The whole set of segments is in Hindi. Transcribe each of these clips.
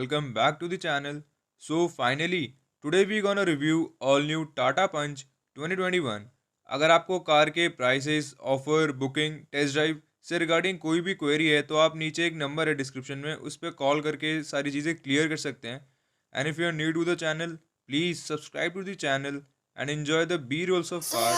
welcome back to the channel. So finally, today we gonna review all new Tata Punch 2021. अगर आपको कार के prices, offer, booking, test drive से रिगार्डिंग कोई भी क्वेरी है तो आप नीचे एक नंबर है डिस्क्रिप्शन में, उस पर कॉल करके सारी चीज़ें क्लियर कर सकते हैं. And if you are new to the channel, please subscribe to the channel and enjoy the B-rolls of cars.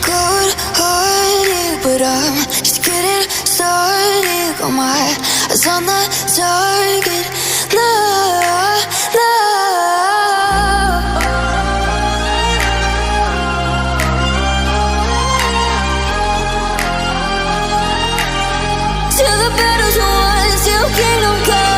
Good-hearted, but I'm just getting started. Got my eyes on the target. No, no. Till the battle's won, till kingdom come.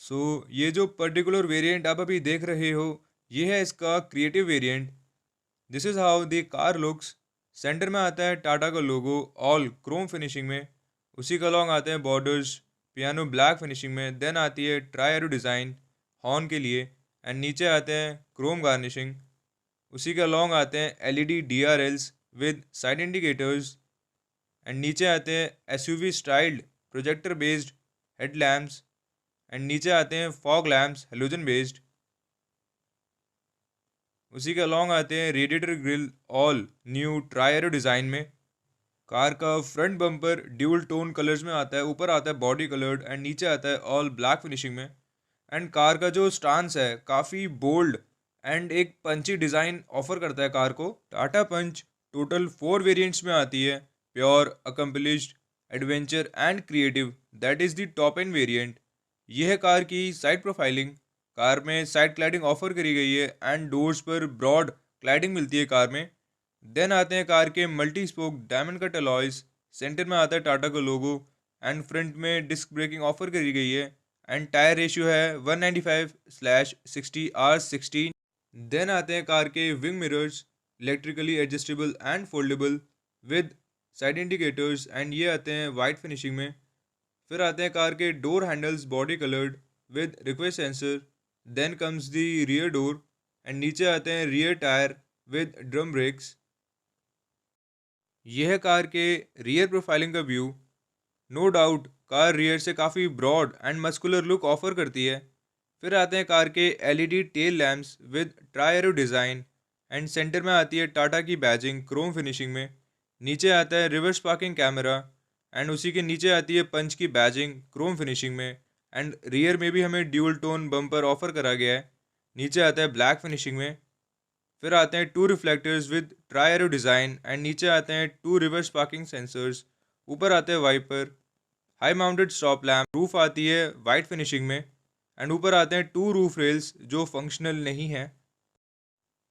सो ये जो पर्टिकुलर वेरिएंट आप अभी देख रहे हो, ये है इसका creative variant. This is how the car looks. Centre में आता है टाटा का लोगो ऑल क्रोम फिनिशिंग में. उसी का लॉन्ग आते हैं बॉर्डर्स पियानो ब्लैक फिनिशिंग में. देन आती है ट्राई एरो डिज़ाइन हॉर्न के लिए एंड नीचे आते हैं क्रोम गार्निशिंग. उसी का लॉन्ग आते हैं LED DRLs with side indicators and नीचे आते हैं SUV styled projector based headlamps and नीचे आते हैं फॉग लैम्प्स हेलोजन बेस्ड. उसी के अलॉन्ग आते हैं radiator grille all new try arrow design में. कार का front bumper dual tone colours में आता है. ऊपर आता है बॉडी कलर्ड एंड नीचे आता है ऑल ब्लैक फिनिशिंग में. एंड कार का जो स्टांस है काफ़ी बोल्ड एंड एक पंची डिज़ाइन ऑफर करता है कार को. टाटा पंच टोटल 4 वेरिएंट्स में आती है. Pure, accomplished, adventure and creative, that is the top end variant. यह है कार की साइड प्रोफाइलिंग. कार में साइड क्लैडिंग ऑफर करी गई है एंड डोर्स पर ब्रॉड क्लैडिंग मिलती है कार में. देन आते हैं कार के multi spoke diamond cut alloys. Centre में आता है टाटा का लोगो एंड फ्रंट में डिस्क ब्रेकिंग ऑफर करी गई है एंड टायर रेशियो है 195/60R16. देन आते हैं कार के wing mirrors electrically adjustable and foldable with side indicators and ये आते हैं वाइट फिनिशिंग में. फिर आते हैं कार के door handles body coloured with request sensor. Then comes the rear door and नीचे आते हैं rear tyre with drum brakes. यह है कार के रियर प्रोफाइलिंग का view. No doubt car rear से काफ़ी broad and muscular look offer करती है. फिर आते हैं कार के LED tail lamps with tri arrow design and centre में आती है टाटा की बैजिंग क्रोम फिनिशिंग में. नीचे आता है रिवर्स पार्किंग कैमरा एंड उसी के नीचे आती है पंच की बैजिंग क्रोम फिनिशिंग में. एंड रियर में भी हमें ड्यूल टोन बम्पर ऑफर करा गया है. नीचे आता है ब्लैक फिनिशिंग में. फिर आते हैं 2 reflectors with tri arrow design and नीचे आते हैं 2 रिवर्स पार्किंग सेंसर्स. ऊपर आते हैं wiper, high mounted stop lamp. Roof आती है वाइट फिनिशिंग में एंड ऊपर आते हैं 2 रूफ रेल्स जो फंक्शनल नहीं है.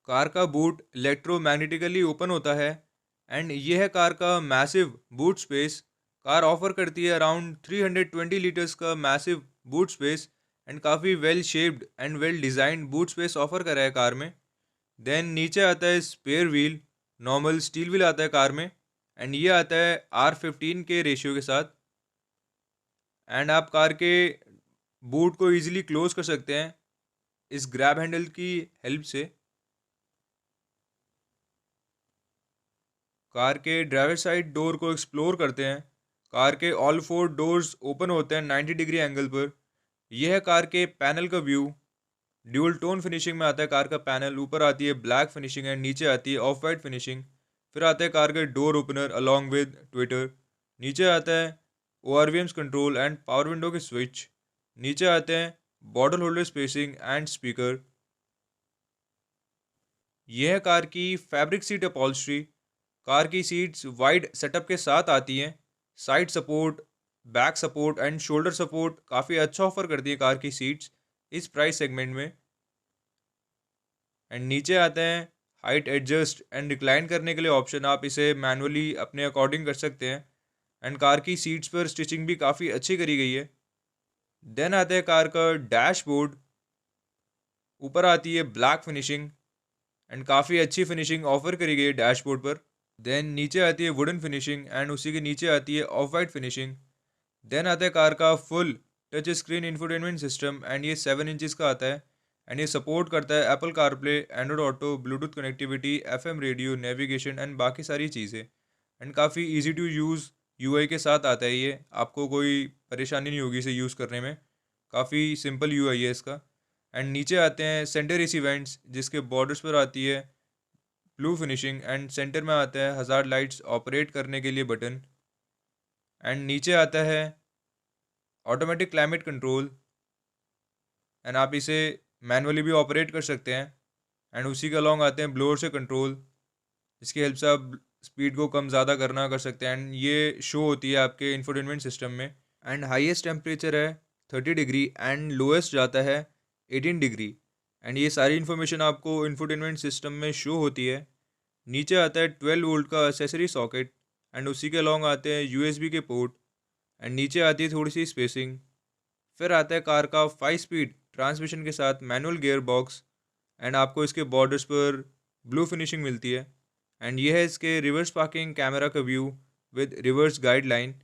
कार का बूट इलेक्ट्रोमैग्नेटिकली ओपन होता है एंड यह है कार का massive boot space. Car offer करती है अराउंड 320 लीटर्स का मैसिव बूट स्पेस एंड काफ़ी well shaped and well designed boot space offer करा है कार में. देन नीचे आता है spare wheel, normal steel wheel आता है कार में एंड ये आता है R15 के रेशियो के साथ. एंड आप कार के बूट को ईजिली क्लोज कर सकते हैं इस ग्रैब हैंडल की हेल्प से. कार के ड्राइवर साइड डोर को एक्सप्लोर करते हैं. कार के ऑल 4 डोर्स ओपन होते हैं 90 डिग्री एंगल पर. यह है कार के पैनल का व्यू. ड्यूल टोन फिनिशिंग में आता है कार का पैनल. ऊपर आती है ब्लैक फिनिशिंग एंड नीचे आती है ऑफ वाइट फिनिशिंग. फिर आता है कार के door opener along with Twitter. नीचे आता है ORVM's control and power window के स्विच. नीचे आते हैं bottle holder spacing and speaker. यह है कार की फैब्रिक सीट अपॉल्स्ट्री. कार की सीट्स वाइड सेटअप के साथ आती हैं. Side support, back support and shoulder support काफ़ी अच्छा ऑफर करती है कार की सीट्स इस प्राइस सेगमेंट में. एंड नीचे आते हैं हाइट एडजस्ट एंड रिक्लाइन करने के लिए ऑप्शन, आप इसे मैनुअली अपने अकॉर्डिंग कर सकते हैं। एंड कार की सीट्स पर स्टिचिंग भी काफ़ी अच्छी करी गई है। देन आता है कार का डैशबोर्ड। ऊपर आती है ब्लैक फिनिशिंग एंड काफ़ी अच्छी फिनिशिंग ऑफर करी गई है डैशबोर्ड पर। देन नीचे आती है वुडन फिनिशिंग एंड उसी के नीचे आती है ऑफ वाइट फिनिशिंग। देन आता है कार का full touch screen infotainment system and ये 7 इंचज़ का आता है। एंड ये सपोर्ट करता है Apple CarPlay, Android auto, Bluetooth connectivity, FM radio, navigation and बाकी सारी चीज़ें। एंड काफ़ी इजी टू यूज़ यूआई के साथ आता है ये, आपको कोई परेशानी नहीं होगी इसे यूज़ करने में। काफ़ी सिंपल यूआई है इसका। एंड नीचे आते हैं सेंटर एसी वेंट्स, जिसके बॉर्डर्स पर आती है ब्लू फिनिशिंग एंड सेंटर में आता है हज़ार लाइट्स ऑपरेट करने के लिए बटन। एंड नीचे आता है ऑटोमेटिक क्लाइमेट कंट्रोल एंड आप इसे मैनुअली भी ऑपरेट कर सकते हैं। एंड उसी के अलॉन्ग आते हैं ब्लोअर से कंट्रोल, जिसकी हेल्प से आप स्पीड को कम ज़्यादा करना कर सकते हैं। एंड ये शो होती है आपके इंफोटेनमेंट सिस्टम में। एंड हाईएस्ट टेम्परेचर है 30 डिग्री एंड लोएस्ट जाता है 18 डिग्री। एंड ये सारी इन्फॉर्मेशन आपको इंफोटेनमेंट सिस्टम में शो होती है। नीचे आता है 12 वोल्ट का एसेसरी सॉकेट एंड उसी के अलॉन्ग आते हैं यूएसबी के पोर्ट। एंड नीचे आती है थोड़ी सी स्पेसिंग। फिर आता है कार का 5 स्पीड ट्रांसमिशन के साथ मैनुअल गियर बॉक्स एंड आपको इसके बॉर्डर्स पर ब्लू फिनिशिंग मिलती है। एंड ये है इसके रिवर्स पार्किंग कैमरा का view with reverse guideline.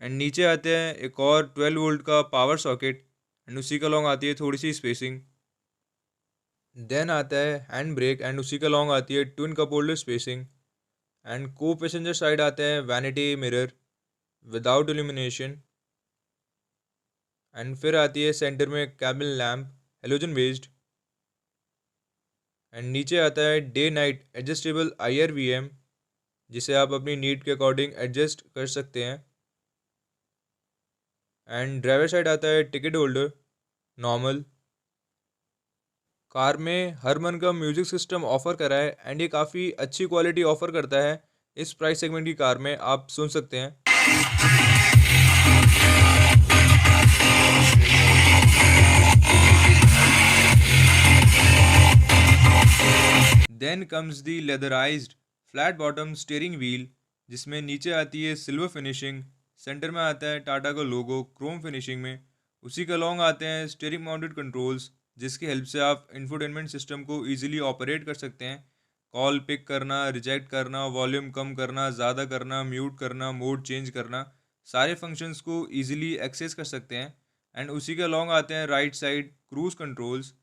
And नीचे आते हैं एक और 12 वोल्ट का पावर सॉकेट एंड उसी के अलॉन्ग आती है थोड़ी सी स्पेसिंग। देन आता है हैंड ब्रेक एंड उसी के अलॉन्ग आती है twin cup holder spacing. And को पैसेंजर साइड आते हैं vanity mirror without illumination. And फिर आती है सेंटर में cabin lamp halogen based. And नीचे आता है डे नाइट एडजस्टेबल IRVM, जिसे आप अपनी नीड के अकॉर्डिंग एडजस्ट कर सकते हैं। एंड ड्राइवर साइड आता है टिकट होल्डर नॉर्मल। कार में हरमन का म्यूजिक सिस्टम ऑफर करा है एंड ये काफ़ी अच्छी क्वालिटी ऑफर करता है। इस प्राइस सेगमेंट की कार में आप सुन सकते हैं। Then comes the leatherized flat bottom steering wheel, जिसमें नीचे आती है सिल्वर फिनिशिंग। सेंटर में आता है टाटा का लोगो क्रोम फिनिशिंग में। उसी के अलॉन्ग आते हैं स्टीयरिंग माउंटेड कंट्रोल्स, जिसकी हेल्प से आप इंफोटेनमेंट सिस्टम को इजीली ऑपरेट कर सकते हैं। कॉल पिक करना, रिजेक्ट करना, वॉल्यूम कम करना, ज़्यादा करना, म्यूट करना, मोड चेंज करना, सारे फंक्शंस को इजीली एक्सेस कर सकते हैं। एंड उसी के अलॉन्ग आते हैं right side cruise controls.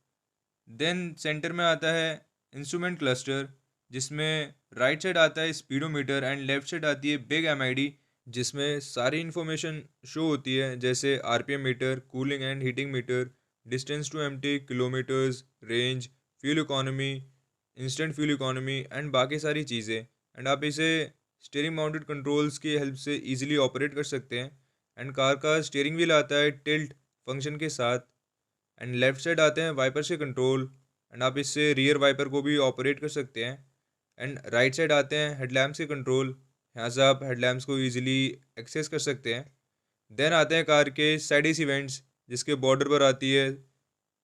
Then centre में आता है इंस्ट्रूमेंट क्लस्टर, जिसमें राइट साइड आता है स्पीडोमीटर एंड लेफ्ट साइड आती है बिग MID, जिसमें सारी इन्फॉर्मेशन शो होती है, जैसे RPM meter, cooling and heating meter, distance to empty, kilometres, range, fuel economy, instant fuel economy and बाकी सारी चीज़ें। एंड आप इसे स्टीयरिंग माउंटेड कंट्रोल्स की हेल्प से इजीली ऑपरेट कर सकते हैं। एंड कार का स्टीयरिंग व्हील आता है टिल्ट फंक्शन के साथ। एंड लेफ्ट साइड आते हैं वाइपर से कंट्रोल एंड आप इससे रियर वाइपर को भी ऑपरेट कर सकते हैं। एंड राइट साइड आते हैं हेडलैम्प से कंट्रोल, यहाँ से आप हेडलैम्प्स को इजीली एक्सेस कर सकते हैं। देन आते हैं कार के साइड एसी वेंट्स, जिसके बॉर्डर पर आती है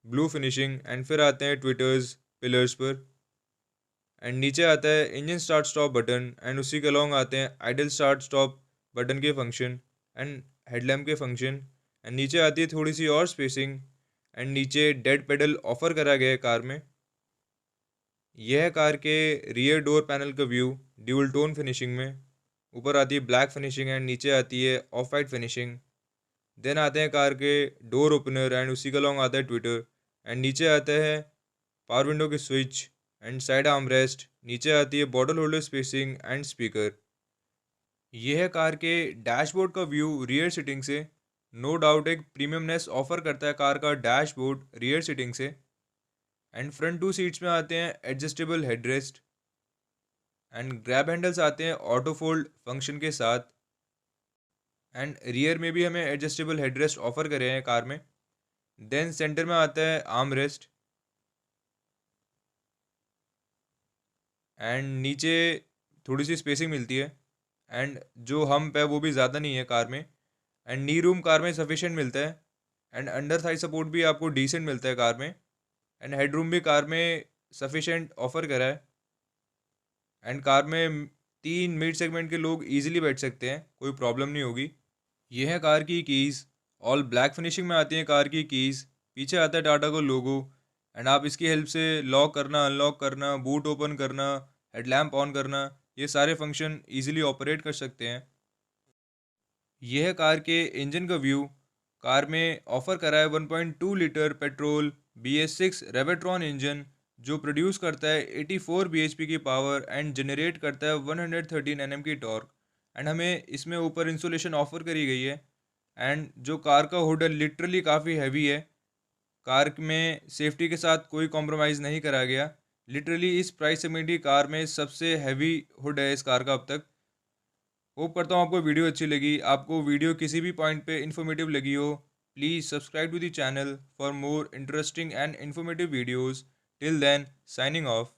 ब्लू फिनिशिंग। एंड फिर आते हैं ट्विटर्स पिलर्स पर। एंड नीचे आता है engine start stop button and उसी के अलॉन्ग आते हैं आइडल स्टार्ट स्टॉप बटन के फंक्शन एंड हेडलैम्प के फंक्शन। एंड नीचे आती है थोड़ी सी और स्पेसिंग। एंड नीचे डेड पेडल ऑफर करा गया है कार में। यह है कार के रियर डोर पैनल का व्यू ड्यूल टोन फिनिशिंग में। ऊपर आती है ब्लैक फिनिशिंग एंड नीचे आती है ऑफ वाइट फिनिशिंग। देन आते हैं कार के डोर ओपनर एंड उसी का लॉन्ग आता है ट्विटर। एंड नीचे आता है पावर विंडो के switch and side arm rest. नीचे आती है bottle holder spacing and speaker. यह है कार के डैशबोर्ड का व्यू रियर सीटिंग से। नो डाउट एक प्रीमियमनेस ऑफर करता है कार का डैशबोर्ड रियर सीटिंग से। एंड फ्रंट 2 सीट्स में आते हैं adjustable headrest and grab handles आते हैं ऑटो फोल्ड फंक्शन के साथ। एंड रियर में भी हमें एडजस्टेबल हेडरेस्ट ऑफर करे हैं कार में। देन सेंटर में आता है आर्म रेस्ट एंड नीचे थोड़ी सी स्पेसिंग मिलती है। एंड जो हम्प है वो भी ज़्यादा नहीं है कार में। एंड नी रूम कार में सफिशिएंट मिलता है। एंड अंडर थाई सपोर्ट भी आपको डिसेंट मिलता है कार में। एंड हेड रूम भी कार में सफिशेंट ऑफर करा है एंड कार में 3 मिड सेगमेंट के लोग इजीली बैठ सकते हैं, कोई प्रॉब्लम नहीं होगी। ये है कार की कीज़, ऑल ब्लैक फिनिशिंग में आती हैं कार की कीज़। पीछे आता है टाटा का लोगो एंड आप इसकी हेल्प से लॉक करना, अनलॉक करना, बूट ओपन करना, हेडलैम्प ऑन करना, ये सारे फंक्शन इजीली ऑपरेट कर सकते हैं। यह है कार के इंजन का व्यू। कार में ऑफर करा है 1.2 litre petrol BS6 Revotron engine, जो प्रोड्यूस करता है 84 bhp की पावर एंड जनरेट करता है 113 Nm की टॉर्क। एंड हमें इसमें ऊपर इंसुलेशन ऑफर करी गई है एंड जो कार का हुड है लिटरली काफ़ी हैवी है। कार में सेफ्टी के साथ कोई कॉम्प्रोमाइज़ नहीं करा गया। लिटरली इस प्राइस सेगमेंट की कार में सबसे हैवी हुड है इस कार का अब तक। होप करता हूँ आपको वीडियो अच्छी लगी। आपको वीडियो किसी भी पॉइंट पे इन्फॉर्मेटिव लगी हो, please subscribe to the channel for more interesting and informative videos. Till then, signing of.